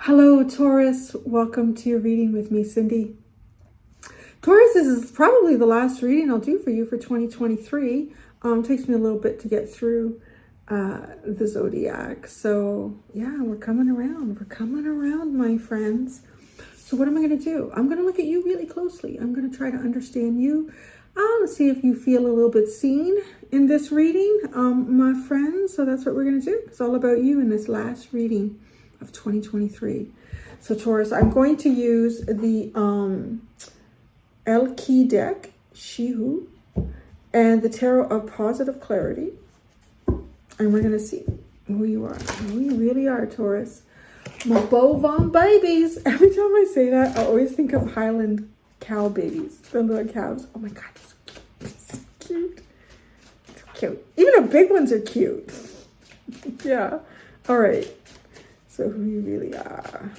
Hello, Taurus. Welcome to your reading with me, Cindy. Taurus, this is probably the last reading I'll do for you for 2023. Takes me a little bit to get through the zodiac. So yeah, we're coming around. We're coming around, my friends. So what am I going to do? I'm going to look at you really closely. I'm going to try to understand you. See if you feel a little bit seen in this reading, my friends. So that's what we're going to do. It's all about you in this last reading of 2023. So Taurus, I'm going to use the El Key deck, Shihu, and the Tarot of Positive Clarity. And we're going to see who you are, who you really are, Taurus. My bovine babies. Every time I say that, I always think of Highland cow babies, the little calves. Oh my God, they're so cute. So cute. Even the big ones are cute. Yeah. All right. So who you really are.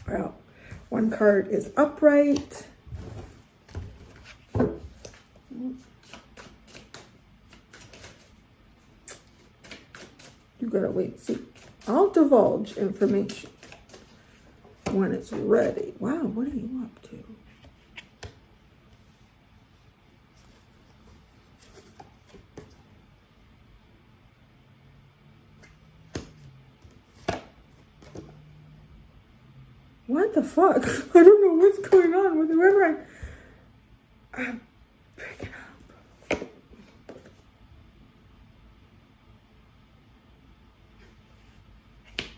Well, one card is upright. You gotta wait and see. I'll divulge information when it's ready. Wow, what are you up to? What the fuck? I don't know what's going on with whoever I'm picking up.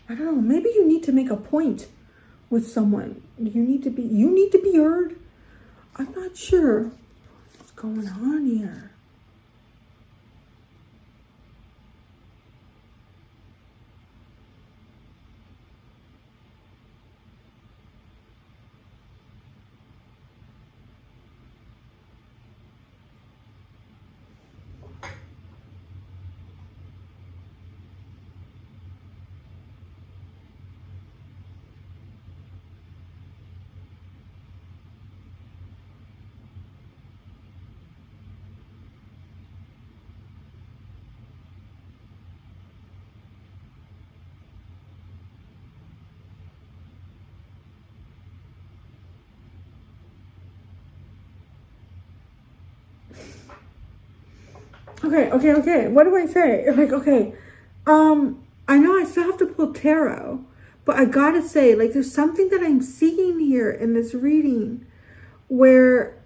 I don't know. Maybe you need to make a point with someone. You need to be heard. I'm not sure what's going on here. Okay. What do I say? Like, okay. I know I still have to pull tarot, but I gotta say, like, there's something that I'm seeing here in this reading where,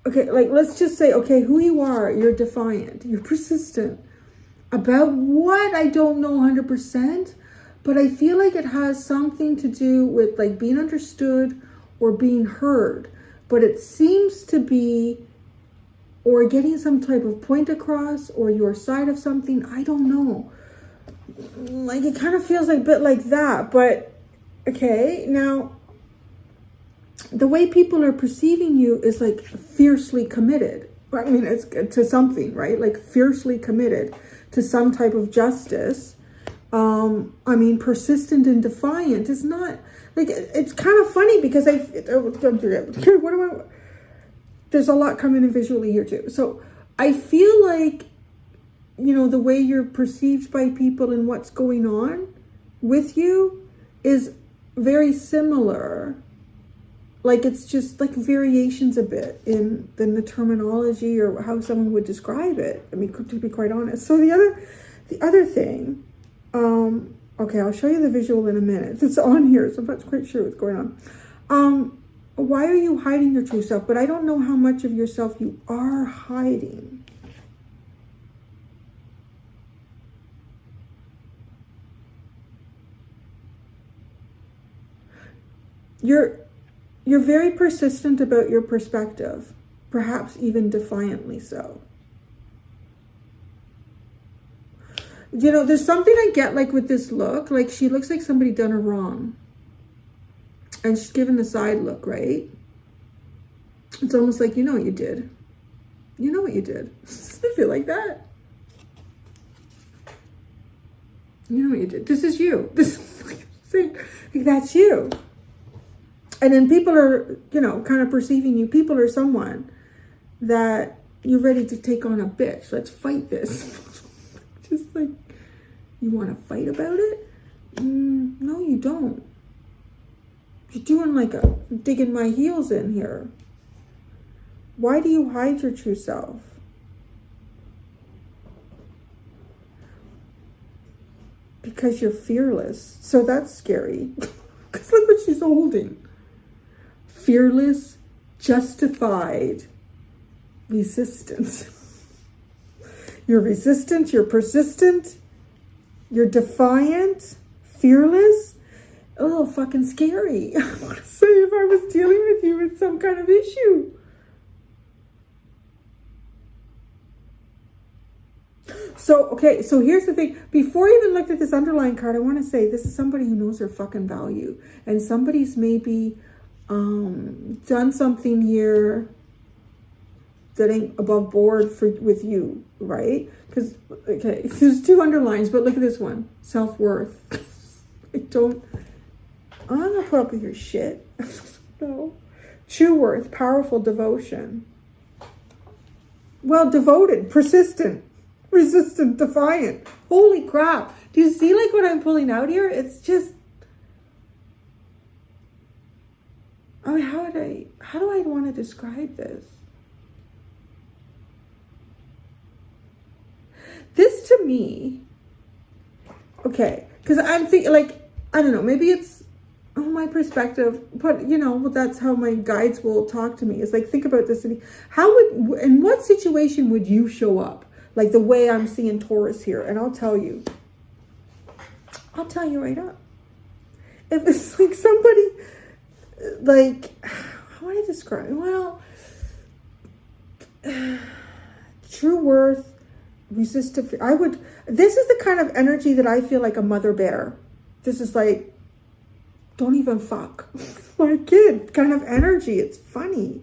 okay, like, let's just say, okay, who you are, you're defiant, you're persistent. About what, I don't know 100%, but I feel like it has something to do with, like, being understood or being heard. But it seems to be, or getting some type of point across, or your side of something. I don't know. Like, it kind of feels like a bit like that. But, okay, now, the way people are perceiving you is, like, fiercely committed. I mean, it's to something, right? Like, fiercely committed to some type of justice. I mean, persistent and defiant is not, like, it's kind of funny because there's a lot coming in visually here too. So I feel like, you know, the way you're perceived by people and what's going on with you is very similar. Like, it's just like variations a bit in the terminology or how someone would describe it. I mean, to be quite honest. So the other thing, okay, I'll show you the visual in a minute. It's on here, so I'm not quite sure what's going on. Why are you hiding your true self? But I don't know how much of yourself you are hiding. You're very persistent about your perspective, perhaps even defiantly so. You know, there's something I get, like, with this look, like, she looks like somebody done her wrong. And she's giving the side look, right? It's almost like, you know what you did. You know what you did. I feel like that. You know what you did. This is you. This is like, that's you. And then people are, you know, kind of perceiving you. People are someone that you're ready to take on a bitch. Let's fight this. Just like, You want to fight about it? No, you don't. You're doing like a digging my heels in here. Why do you hide your true self? Because you're fearless. So that's scary. Because look what she's holding. Fearless, justified resistance. You're resistant, you're persistent, you're defiant, fearless. A little fucking scary. I want to say if I was dealing with you with some kind of issue. So, okay, so here's the thing. Before I even looked at this underlying card, I want to say this is somebody who knows their fucking value. And somebody's maybe done something here that ain't above board with you, right? Because, okay, there's two underlines, but look at this one. Self-worth. I'm not going to put up with your shit. No. True worth, powerful devotion. Well, devoted, persistent. Resistant, defiant. Holy crap. Do you see like what I'm pulling out here? It's just, I mean, how do I want to describe this? This to me, okay, because I'm thinking like, I don't know, maybe it's my perspective, but you know, well, that's how my guides will talk to me. It's like, think about this. In what situation would you show up? Like the way I'm seeing Taurus here. And I'll tell you right up. If it's like somebody, like, how would I describe it? Well, true worth, resist to fear. This is the kind of energy that I feel like a mother bear. This is like, don't even fuck my kid kind of energy. It's funny.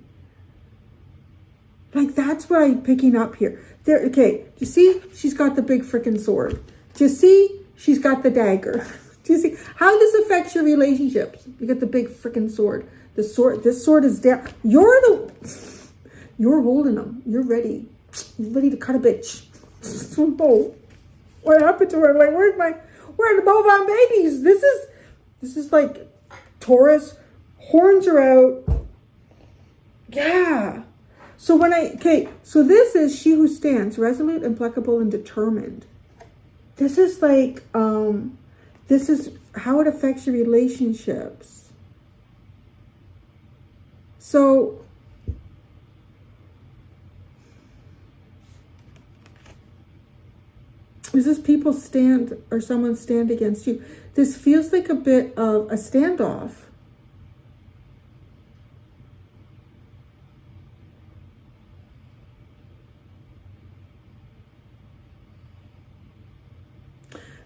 Like, that's what I'm picking up here. There, okay, do you see? She's got the big freaking sword. Do you see? She's got the dagger. Do you see? How this affects your relationships? You got the big freaking sword. This sword is down. You're holding them. You're ready. You're ready to cut a bitch. Oh, what happened to her? Like, where are the bovine babies? This is like Taurus. Horns are out. Yeah. So so this is she who stands, resolute, implacable, and determined. This is like, this is how it affects your relationships. So, is this people stand or someone stand against you? This feels like a bit of a standoff.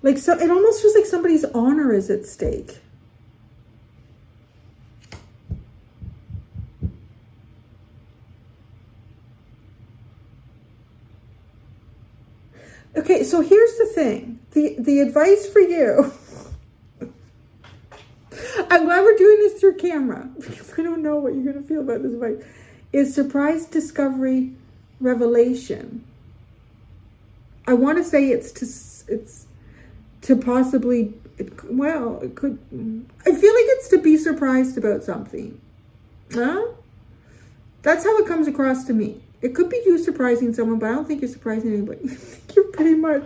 Like, so it almost feels like somebody's honor is at stake. Okay, so here's the thing. The advice for you. I'm glad we're doing this through camera because I don't know what you're going to feel about this advice. Is surprise, discovery, revelation. I want to say it's to possibly, it could, I feel like it's to be surprised about something. Huh? That's how it comes across to me. It could be you surprising someone, but I don't think you're surprising anybody. I think you're pretty much,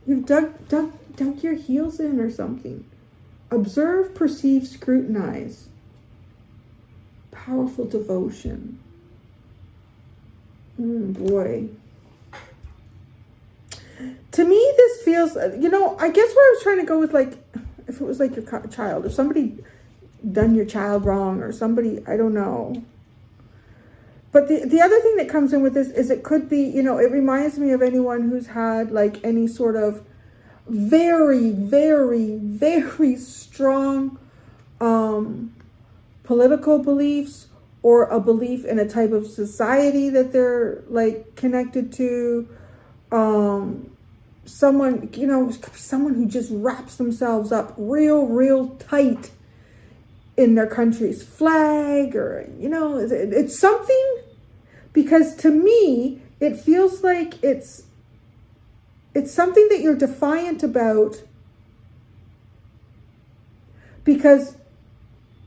you've dug your heels in or something. Observe, perceive, scrutinize. Powerful devotion. Boy. To me, this feels, you know, I guess where I was trying to go with, like, if it was like your child, if somebody done your child wrong or somebody, I don't know. But the other thing that comes in with this is it could be, you know, it reminds me of anyone who's had like any sort of very, very, very strong political beliefs or a belief in a type of society that they're like connected to. Someone, you know, someone who just wraps themselves up real tight in their country's flag, or, you know, it's something, because to me, it feels like it's It's something that you're defiant about, because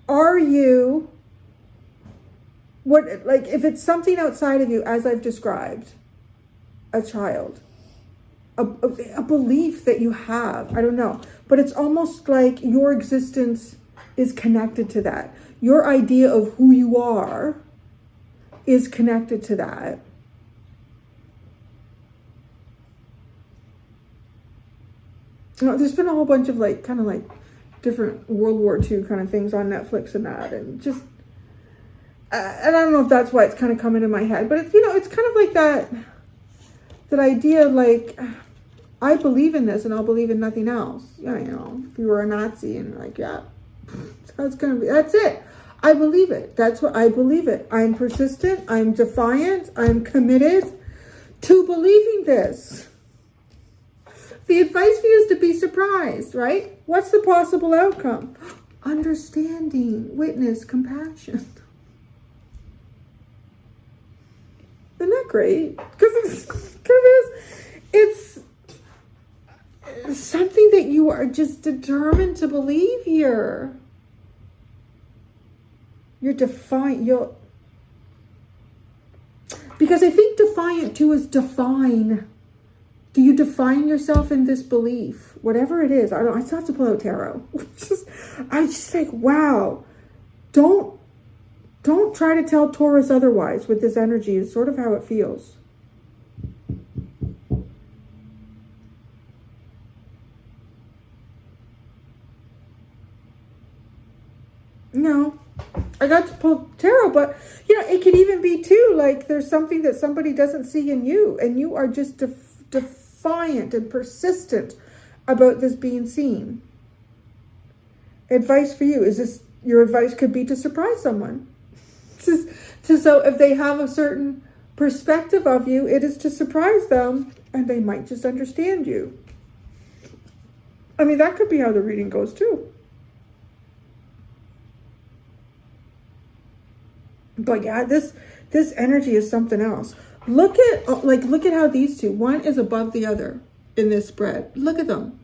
are you, what, like, if it's something outside of you, as I've described, a child, a belief that you have, I don't know, but it's almost like your existence is connected to that. Your idea of who you are is connected to that. You know, there's been a whole bunch of like, kind of like different World War II kind of things on Netflix and that, and just, and I don't know if that's why it's kind of coming in my head, but it's, you know, it's kind of like that idea, like, I believe in this and I'll believe in nothing else. You know, if you were a Nazi and like, yeah, that's gonna be, that's it. I believe it. That's what I believe it. I'm persistent. I'm defiant. I'm committed to believing this. The advice for you is to be surprised, right? What's the possible outcome? Understanding, witness, compassion. Isn't that great? Because it's something that you are just determined to believe here. You're defiant. Because I think defiant too is define. Do you define yourself in this belief? Whatever it is. I still have to pull out tarot. I just think, wow. Don't try to tell Taurus otherwise with this energy, is sort of how it feels. No, I got to pull tarot, but you know, it could even be too, like there's something that somebody doesn't see in you, and you are just defiant and persistent about this being seen. Advice for you is this: your advice could be to surprise someone. So if they have a certain perspective of you, it is to surprise them, and they might just understand you. I mean, that could be how the reading goes too. But yeah, this energy is something else. Look at how these two, one is above the other in this spread. Look at them,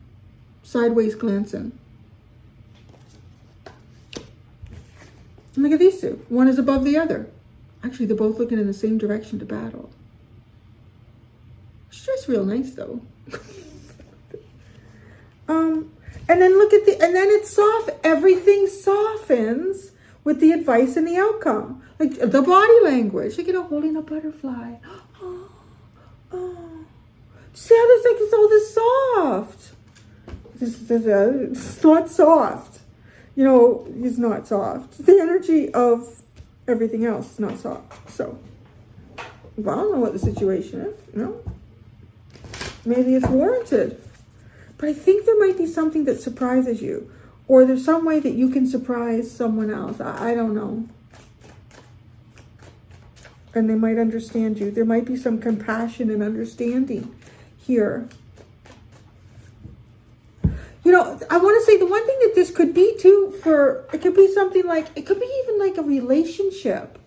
sideways glancing. And look at these two, one is above the other. Actually, they're both looking in the same direction to battle. It's just real nice though. And then look at and then it's soft. Everything softens with the advice and the outcome. Like the body language, like, you know, holding a butterfly. Oh. See how this, like, it's all this soft. It's not soft. You know, it's not soft. The energy of everything else is not soft. So, well, I don't know what the situation is, you know. Maybe it's warranted. But I think there might be something that surprises you. Or there's some way that you can surprise someone else. I don't know. And they might understand you. There might be some compassion and understanding here. You know, I want to say the one thing that this could be too, it could be something like, it could be even like a relationship.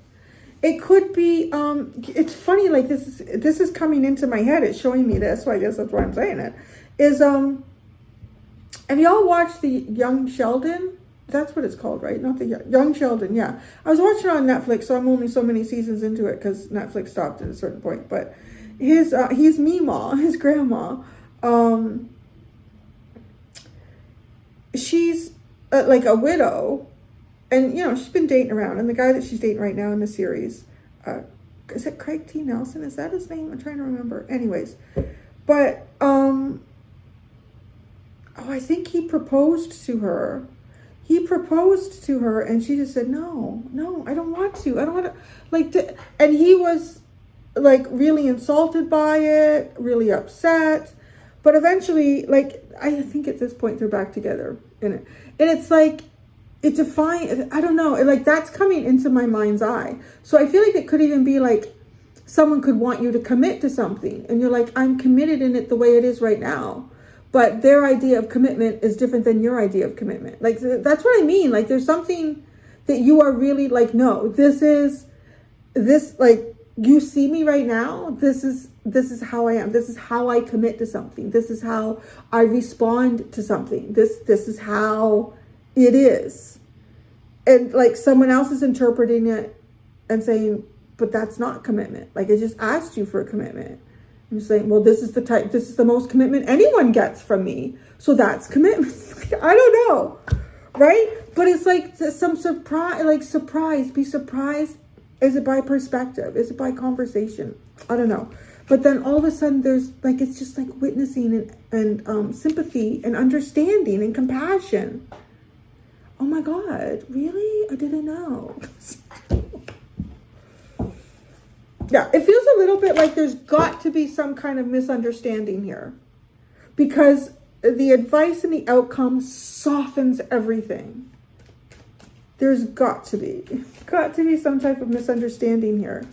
It could be, it's funny, like this is coming into my head. It's showing me this, so I guess that's why I'm saying it. Is, have y'all watched the Young Sheldon? That's what it's called, right? Not the Young Sheldon, yeah. I was watching it on Netflix, so I'm only so many seasons into it because Netflix stopped at a certain point. But his Meemaw, his grandma, she's like a widow, and you know, she's been dating around, and the guy that she's dating right now in the series, is it Craig T. Nelson? Is that his name? I'm trying to remember. Anyways, but I think he proposed to her. He proposed to her, and she just said, no, I don't want to. I don't want to, like, and he was like really insulted by it, really upset. But eventually, like, I think at this point they're back together in it. And it's like, it's I don't know, like that's coming into my mind's eye. So I feel like it could even be like someone could want you to commit to something, and you're like, I'm committed in it the way it is right now. But their idea of commitment is different than your idea of commitment. Like, that's what I mean. Like, there's something that you are really like, no, like, you see me right now. This is how I am. This is how I commit to something. This is how I respond to something. This is how it is. And like someone else is interpreting it and saying, but that's not commitment. Like I just asked you for a commitment. I'm just saying, well, this is the most commitment anyone gets from me. So that's commitment. I don't know. Right? But it's like some surprise, be surprised. Is it by perspective? Is it by conversation? I don't know. But then all of a sudden there's like, it's just like witnessing and sympathy and understanding and compassion. Oh my God, really? I didn't know. Yeah, it feels a little bit like there's got to be some kind of misunderstanding here, because the advice and the outcome softens everything. There's got to be some type of misunderstanding here.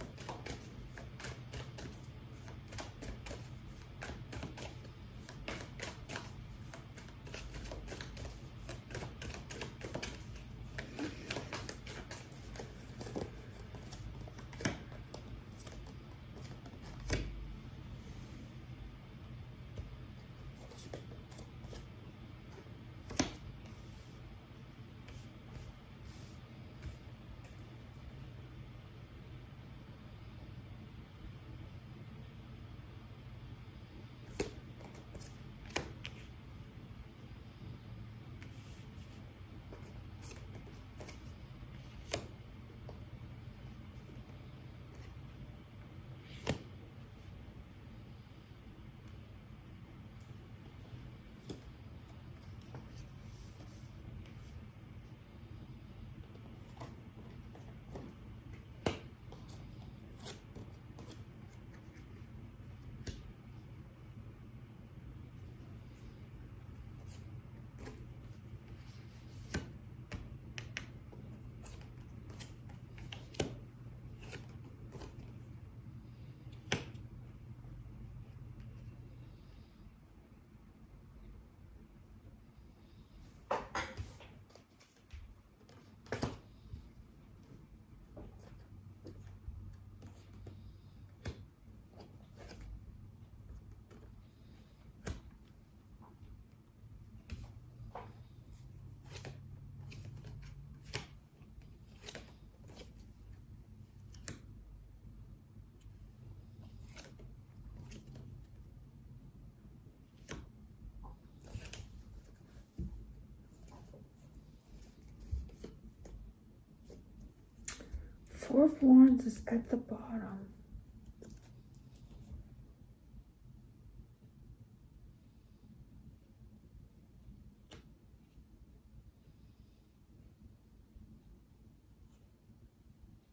Four of Wands is at the bottom.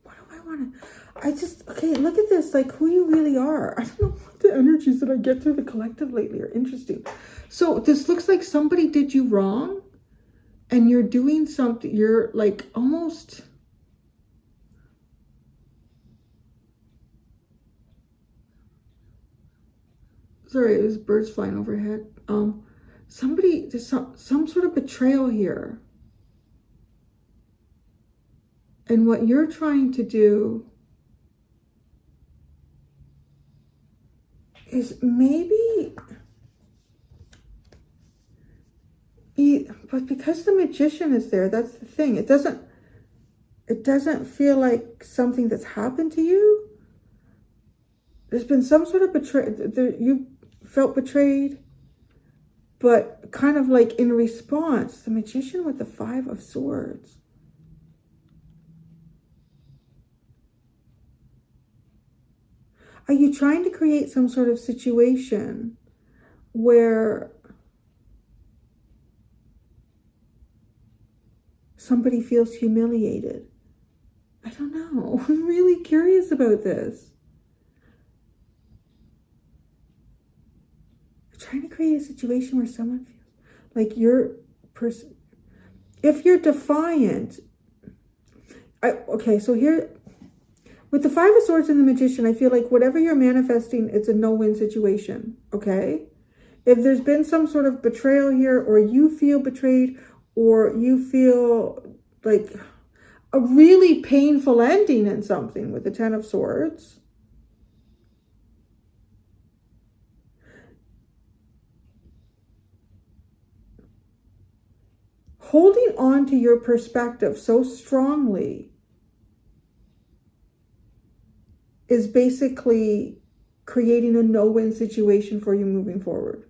What do I want to... okay, look at this, like who you really are. I don't know what the energies that I get through the collective lately are interesting. So this looks like somebody did you wrong and you're doing something, you're like almost... Sorry, it was birds flying overhead. Somebody, there's some sort of betrayal here. And what you're trying to do is maybe, but because the Magician is there, that's the thing. It doesn't feel like something that's happened to you. There's been some sort of betrayal. You felt betrayed, but kind of like in response, the Magician with the Five of Swords. Are you trying to create some sort of situation where somebody feels humiliated? I don't know. I'm really curious about this. Trying to create a situation where someone feels like if you're defiant. Okay, so here with the Five of Swords and the Magician, I feel like whatever you're manifesting, it's a no-win situation. Okay, if there's been some sort of betrayal here, or you feel betrayed, or you feel like a really painful ending in something with the Ten of Swords, holding on to your perspective so strongly is basically creating a no-win situation for you moving forward.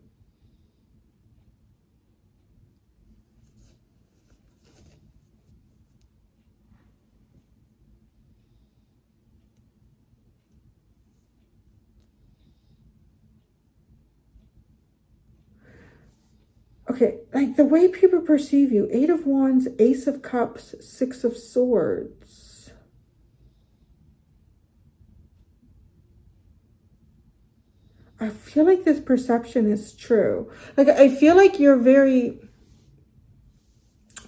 Okay, like the way people perceive you. 8 of Wands, Ace of Cups, 6 of Swords. I feel like this perception is true. Like, I feel like you're very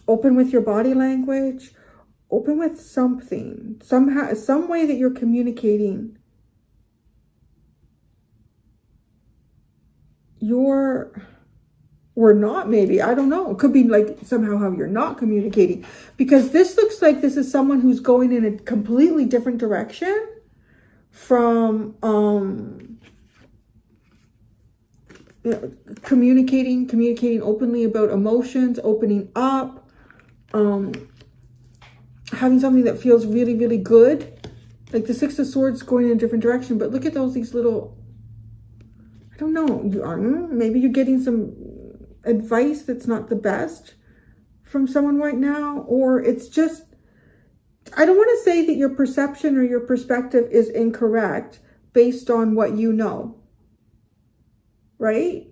open with your body language, open with something, somehow, some way that you're communicating or not, maybe, I don't know. It could be like somehow how you're not communicating, because this looks like this is someone who's going in a completely different direction from you know, communicating openly about emotions, opening up, having something that feels really, really good. Like the 6 of Swords going in a different direction, but look at these little, I don't know, maybe you're getting some advice that's not the best from someone right now, or it's just, I don't want to say that your perception or your perspective is incorrect based on what you know, right?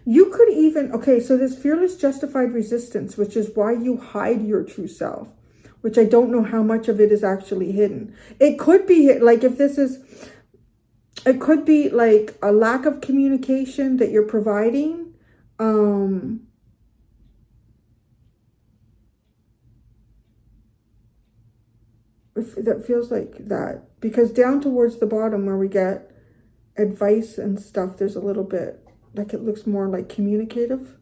You could even, okay, so this fearless justified resistance, which is why you hide your true self, which I don't know how much of it is actually hidden. It could be like, if this is, it could be like a lack of communication that you're providing. That feels like that, because down towards the bottom where we get advice and stuff, there's a little bit like, it looks more like communicative.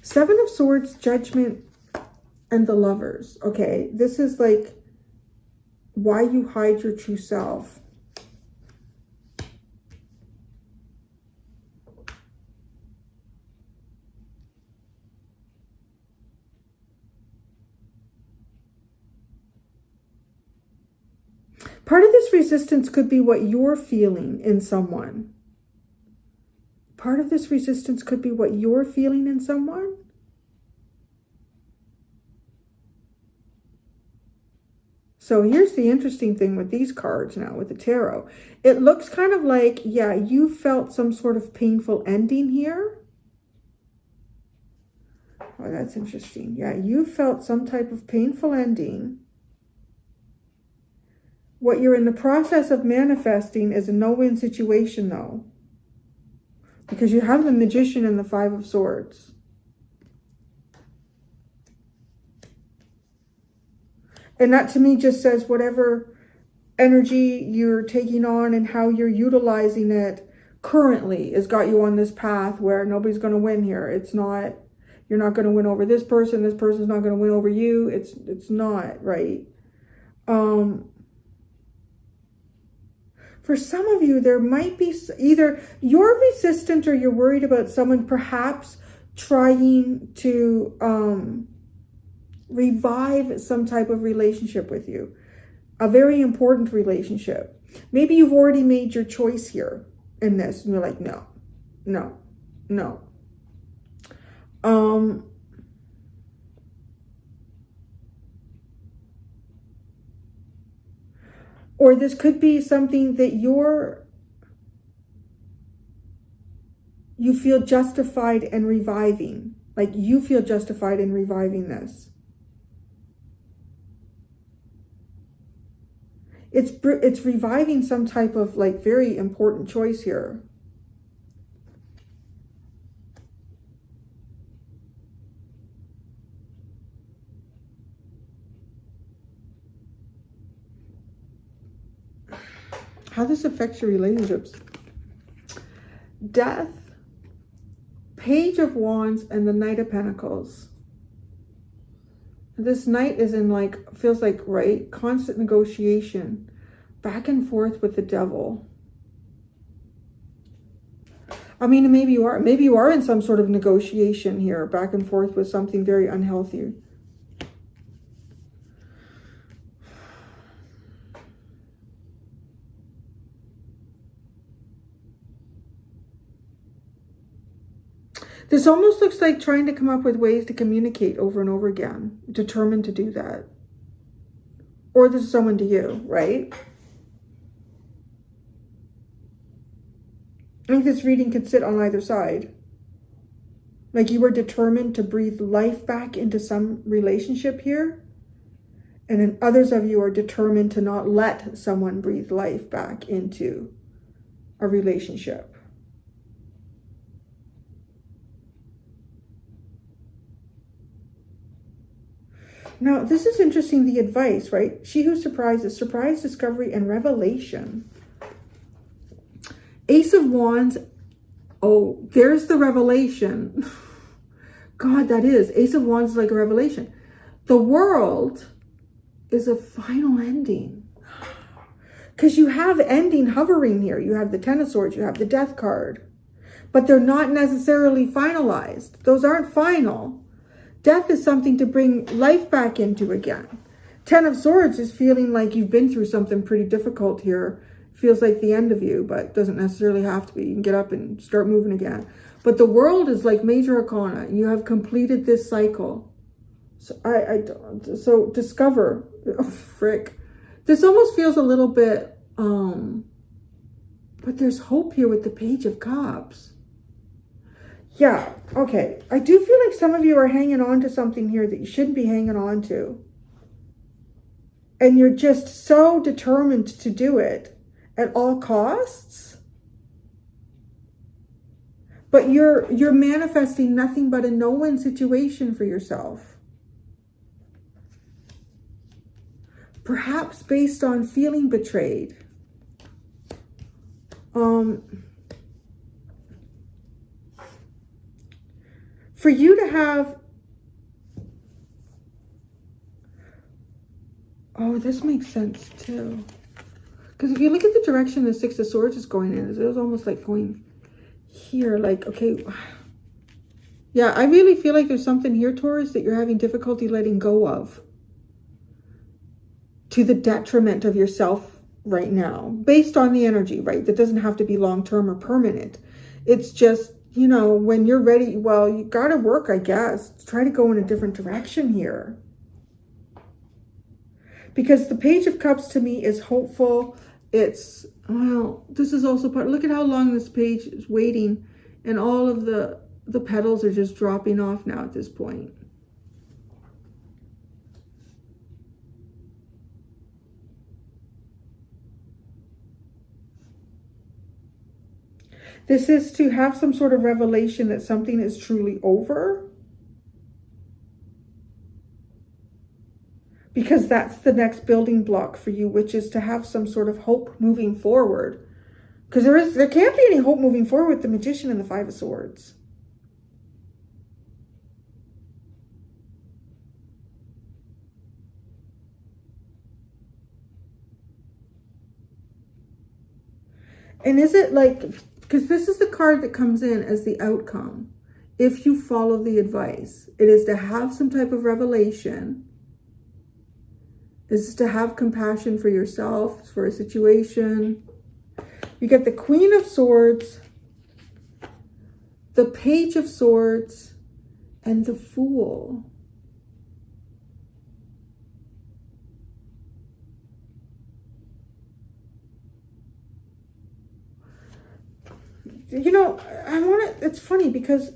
Seven of Swords, Judgment, and the Lovers. Okay, this is like why you hide your true self. Part of this resistance could be what you're feeling in someone. Part of this resistance could be what you're feeling in someone. So here's the interesting thing with these cards now, with the tarot. It looks kind of like, yeah, you felt some sort of painful ending here. Oh, that's interesting. Yeah, you felt some type of painful ending. What you're in the process of manifesting is a no-win situation, though. Because you have the Magician and the 5 of Swords. And that to me just says whatever energy you're taking on and how you're utilizing it currently has got you on this path where nobody's going to win here. It's not, you're not going to win over this person's not going to win over you. It's not, right? For some of you, there might be either you're resistant or you're worried about someone perhaps trying to revive some type of relationship with you. A very important relationship. Maybe you've already made your choice here in this. And you're like, no, no, no. Or this could be something that you feel justified in reviving. Like you feel justified in reviving this. It's reviving some type of like very important choice here. how this affects your relationships. Death, Page of Wands, and the Knight of Pentacles. This Knight is in like, feels like, right, constant negotiation, back and forth with the Devil. I mean, maybe you are in some sort of negotiation here, back and forth with something very unhealthy. This almost looks like trying to come up with ways to communicate over and over again, determined to do that. Or this is someone to you, right? I think this reading could sit on either side. Like you were determined to breathe life back into some relationship here. And then others of you are determined to not let someone breathe life back into a relationship. Now, this is interesting, the advice, right? She who surprises, surprise, discovery, and revelation. Ace of Wands. Oh, there's the revelation. God, that is. Ace of Wands is like a revelation. The World is a final ending. Because you have ending hovering here. You have the Ten of Swords. You have the Death card. But they're not necessarily finalized. Those aren't final. Death is something to bring life back into again. Ten of Swords is feeling like you've been through something pretty difficult here. Feels like the end of you, but doesn't necessarily have to be. You can get up and start moving again. But the World is like major arcana. You have completed this cycle. So discover. Oh, frick. This almost feels a little bit, but there's hope here with the Page of Cups. Yeah, okay. I do feel like some of you are hanging on to something here that you shouldn't be hanging on to. And you're just so determined to do it at all costs. But you're manifesting nothing but a no-win situation for yourself. Perhaps based on feeling betrayed. For you to have, oh, this makes sense too. Because if you look at the direction the Six of Swords is going in, it was almost like going here, like, okay. Yeah, I really feel like there's something here, Taurus, that you're having difficulty letting go of. To the detriment of yourself right now. Based on the energy, right? That doesn't have to be long-term or permanent. It's just, you know, when you're ready, well, you got to work, I guess. Try to go in a different direction here. Because the Page of Cups to me is hopeful. It's, well, this is also part, look at how long this page is waiting. And all of the petals are just dropping off now at this point. This is to have some sort of revelation that something is truly over. Because that's the next building block for you, which is to have some sort of hope moving forward. Because there can't be any hope moving forward with the Magician and the Five of Swords. And is it like, because this is the card that comes in as the outcome. If you follow the advice, it is to have some type of revelation. Is to have compassion for yourself, for a situation. You get the Queen of Swords, the Page of Swords, and the Fool. You know, it's funny because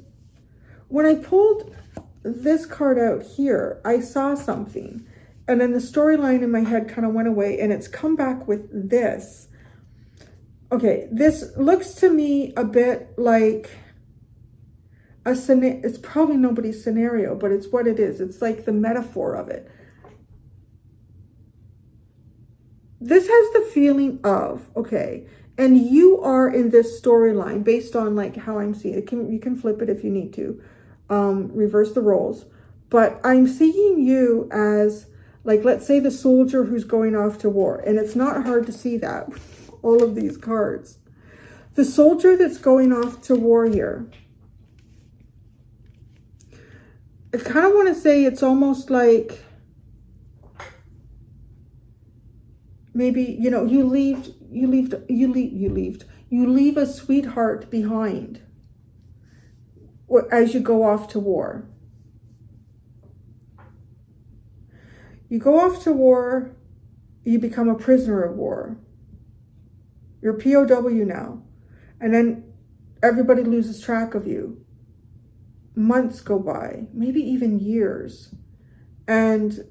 when I pulled this card out here, I saw something. And then the storyline in my head kind of went away, and it's come back with this. Okay, this looks to me a bit like a scenario. It's probably nobody's scenario, but it's what it is. It's like the metaphor of it. this has the feeling of, okay, and you are in this storyline based on like how I'm seeing it. You can flip it if you need to, reverse the roles. But I'm seeing you as, like, let's say the soldier who's going off to war. And it's not hard to see that, all of these cards. The soldier that's going off to war here. I kind of want to say it's almost like, maybe, you know, you leave a sweetheart behind as you go off to war. You go off to war, you become a prisoner of war. You're a POW now. And then everybody loses track of you. Months go by, maybe even years. And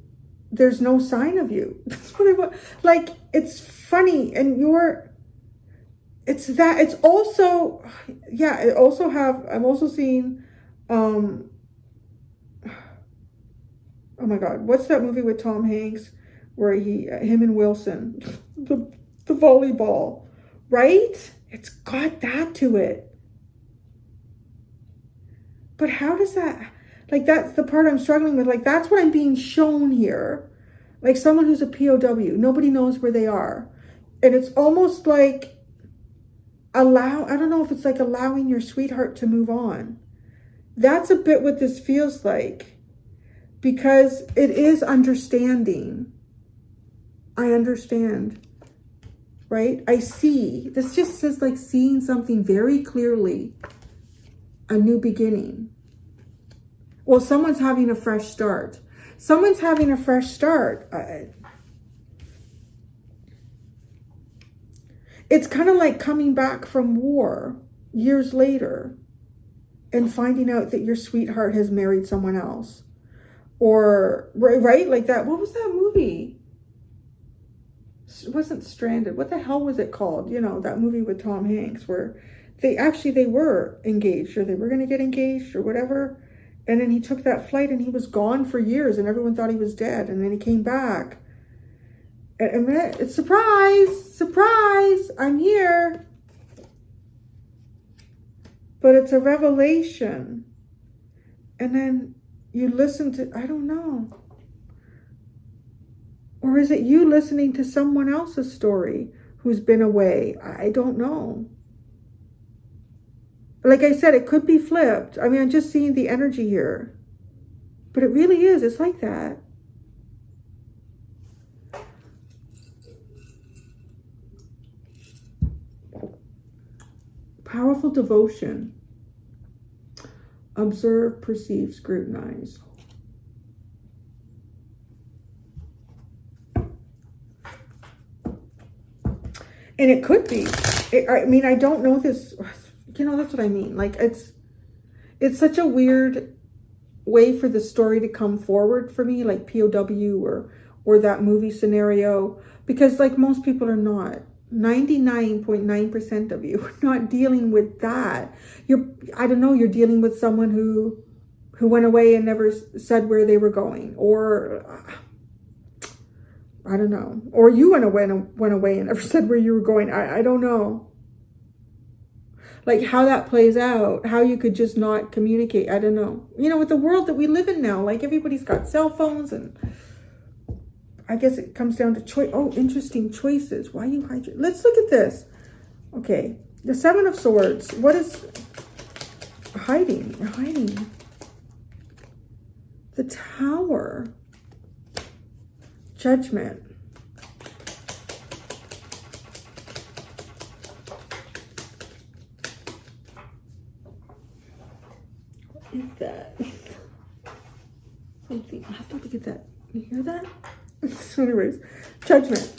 there's no sign of you. That's what I want. Like, it's funny. And it's that. It's also, yeah, I'm also seeing, oh my God, what's that movie with Tom Hanks where him and Wilson, the volleyball, right? It's got that to it. But how does that, like, that's the part I'm struggling with. Like, that's what I'm being shown here. Like someone who's a POW, nobody knows where they are. And it's almost like I don't know if it's like allowing your sweetheart to move on. That's a bit what this feels like. Because it is understanding. I understand. Right? I see. This just says like seeing something very clearly. A new beginning. Well, someone's having a fresh start. Someone's having a fresh start. It's kind of like coming back from war years later and finding out that your sweetheart has married someone else. Or, right? Like that. What was that movie? It wasn't Stranded. What the hell was it called? You know, that movie with Tom Hanks where they were engaged, or they were going to get engaged or whatever. And then he took that flight and he was gone for years and everyone thought he was dead. And then he came back. And it's surprise, I'm here. But it's a revelation. And then you listen to, I don't know. Or is it you listening to someone else's story who's been away? I don't know. Like I said, it could be flipped. I mean, I'm just seeing the energy here. But it really is. It's like that. Powerful devotion. Observe, perceive, scrutinize. And it could be. I mean, I don't know this. You know, that's what I mean. Like, it's such a weird way for the story to come forward for me, like POW or that movie scenario, because like most people are not. 99.9% of you are not dealing with that. I don't know, you're dealing with someone who went away and never said where they were going, or I don't know, or you went away and never said where you were going. I don't know. Like how that plays out, how you could just not communicate. I don't know. You know, with the world that we live in now, like everybody's got cell phones, and I guess it comes down to choice. Oh, interesting choices. Why you hide? Let's look at this. Okay, the Seven of Swords. What is hiding? You're hiding. The Tower. Judgment. Is that something? I have to look at that. You hear that? So anyways, Judgment.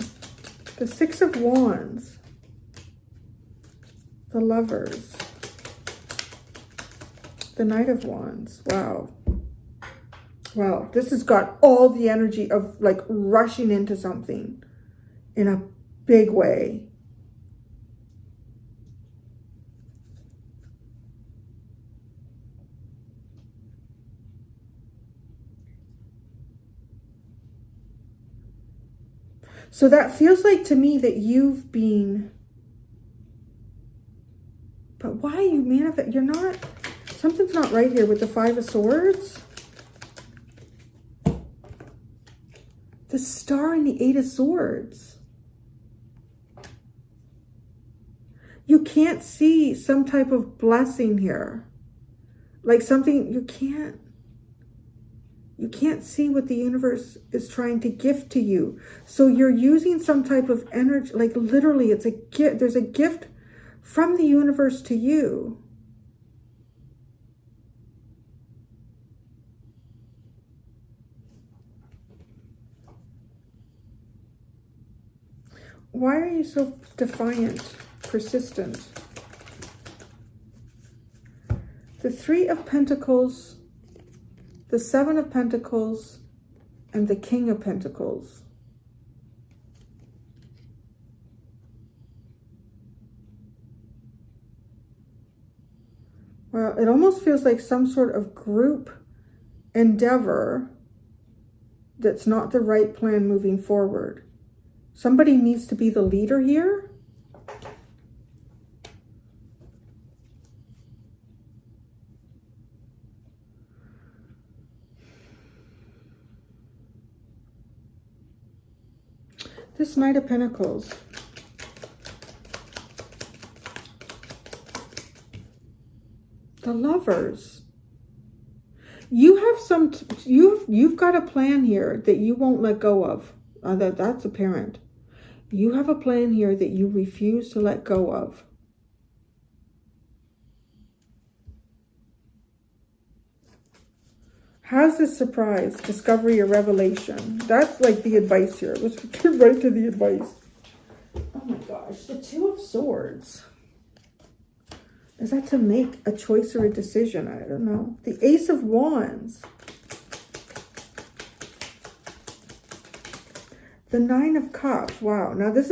The Six of Wands. The Lovers. The Knight of Wands. Wow. Wow. This has got all the energy of like rushing into something in a big way. So that feels like to me that you've been, but why are you manifest? You're not, something's not right here with the Five of Swords. The Star and the Eight of Swords. You can't see some type of blessing here. Like something, you can't see what the universe is trying to gift to you. So you're using some type of energy, like literally it's a gift. There's a gift from the universe to you. Why are you so defiant, persistent? The Three of Pentacles, the Seven of Pentacles, and the King of Pentacles. Well, it almost feels like some sort of group endeavor that's not the right plan moving forward. Somebody needs to be the leader here. This Knight of Pentacles. The Lovers. You have you've got a plan here that you won't let go of. That's apparent. You have a plan here that you refuse to let go of. How's this surprise, discovery, or revelation? That's like the advice here. Let's get right to the advice. Oh my gosh, the Two of Swords. Is that to make a choice or a decision? I don't know. The Ace of Wands. The Nine of Cups. Wow. Now this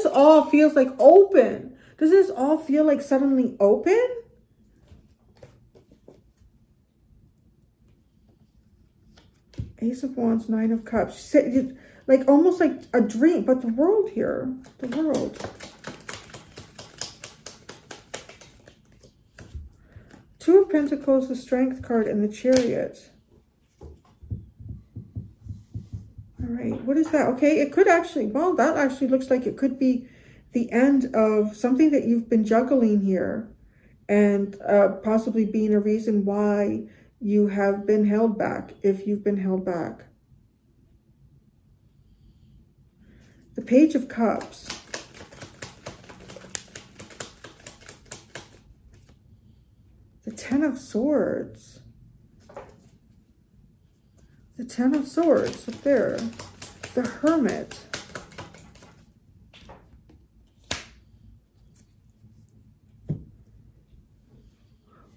all feels like open. Does this all feel like suddenly open? Ace of Wands, Nine of Cups. Like almost like a dream, but the world here. The world. Two of Pentacles, the Strength card, and the Chariot. All right, what is that? Okay, it could actually, well, that actually looks like it could be the end of something that you've been juggling here, and possibly being a reason why you have been held back, if you've been held back. The Page of Cups. The Ten of Swords. The Ten of Swords up there. The Hermit.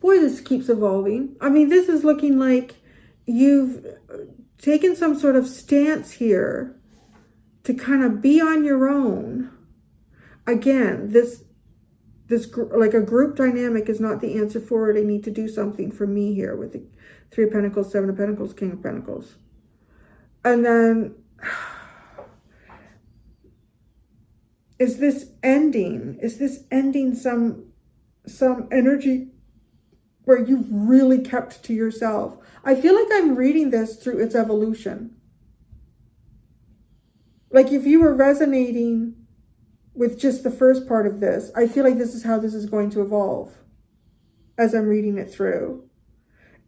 Boy, this keeps evolving. I mean, this is looking like you've taken some sort of stance here to kind of be on your own. Again, this like a group dynamic is not the answer for it. I need to do something for me here with the Three of Pentacles, Seven of Pentacles, King of Pentacles. And then, is this ending? Is this ending some energy where you've really kept to yourself? I feel like I'm reading this through its evolution. Like if you were resonating with just the first part of this, I feel like this is how this is going to evolve as I'm reading it through.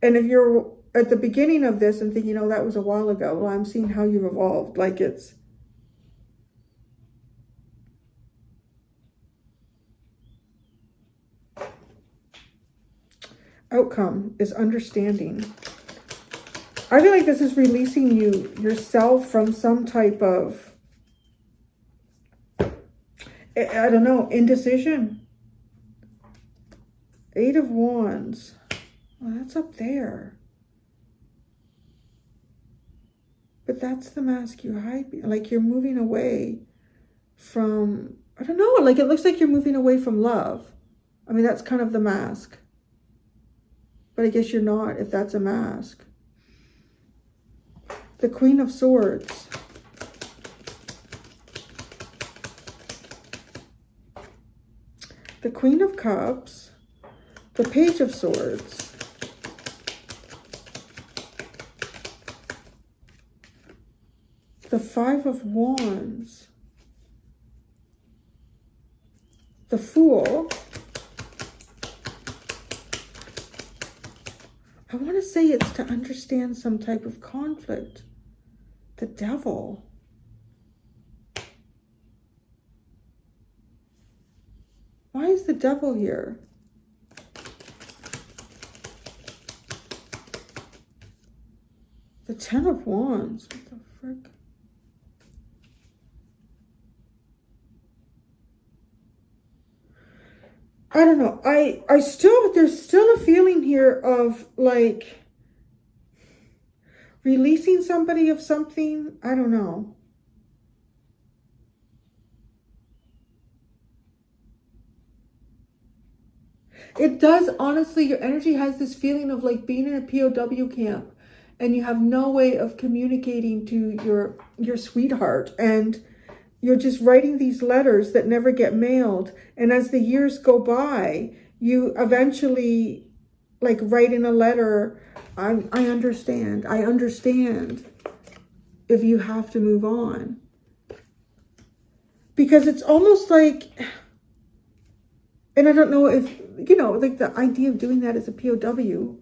And if you're at the beginning of this and thinking, oh, that was a while ago, well, I'm seeing how you've evolved. Like it's, outcome is understanding. I feel like this is releasing yourself from some type of, I don't know, indecision. Eight of Wands. Well, that's up there. But that's the mask you hide. Like you're moving away from, I don't know, like it looks like you're moving away from love. I mean, that's kind of the mask. But I guess you're not if that's a mask. The Queen of Swords. the Queen of Cups, the Page of Swords, the Five of Wands, the Fool. I want to say it's to understand some type of conflict. The Devil. Why is the Devil here? The Ten of Wands. What the frick? I don't know. There's still a feeling here of like releasing somebody of something. I don't know. It does, honestly, your energy has this feeling of like being in a POW camp and you have no way of communicating to your sweetheart, and you're just writing these letters that never get mailed. And as the years go by, you eventually like write in a letter, I understand if you have to move on. Because it's almost like, and I don't know if, you know, like the idea of doing that as a POW,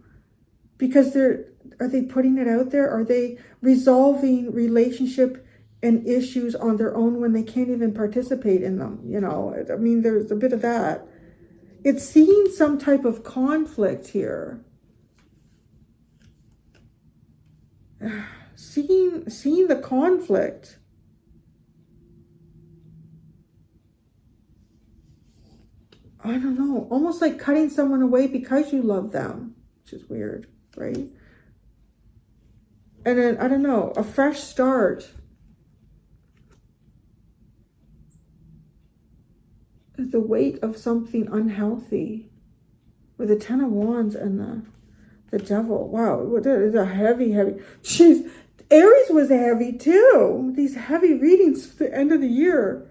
because are they putting it out there? Are they resolving relationship and issues on their own when they can't even participate in them? You know, I mean, there's a bit of that. It's seeing some type of conflict here. Seeing the conflict. I don't know, almost like cutting someone away because you love them, which is weird, right? And then, I don't know, a fresh start. The weight of something unhealthy with the Ten of Wands and the Devil. Wow, it is a heavy. Jeez, Aries was heavy too. These heavy readings for the end of the year.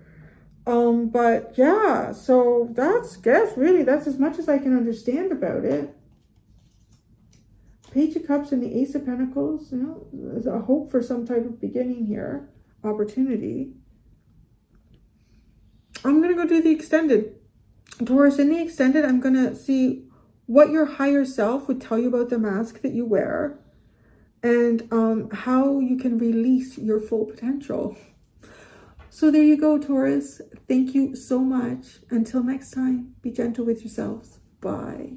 But yeah, so that's as much as I can understand about it. Page of Cups and the Ace of Pentacles, you know, there's a hope for some type of beginning here, opportunity. I'm going to go do the extended. Taurus, in the extended, I'm going to see what your higher self would tell you about the mask that you wear, and how you can release your full potential. So there you go, Taurus. Thank you so much. Until next time, be gentle with yourselves. Bye.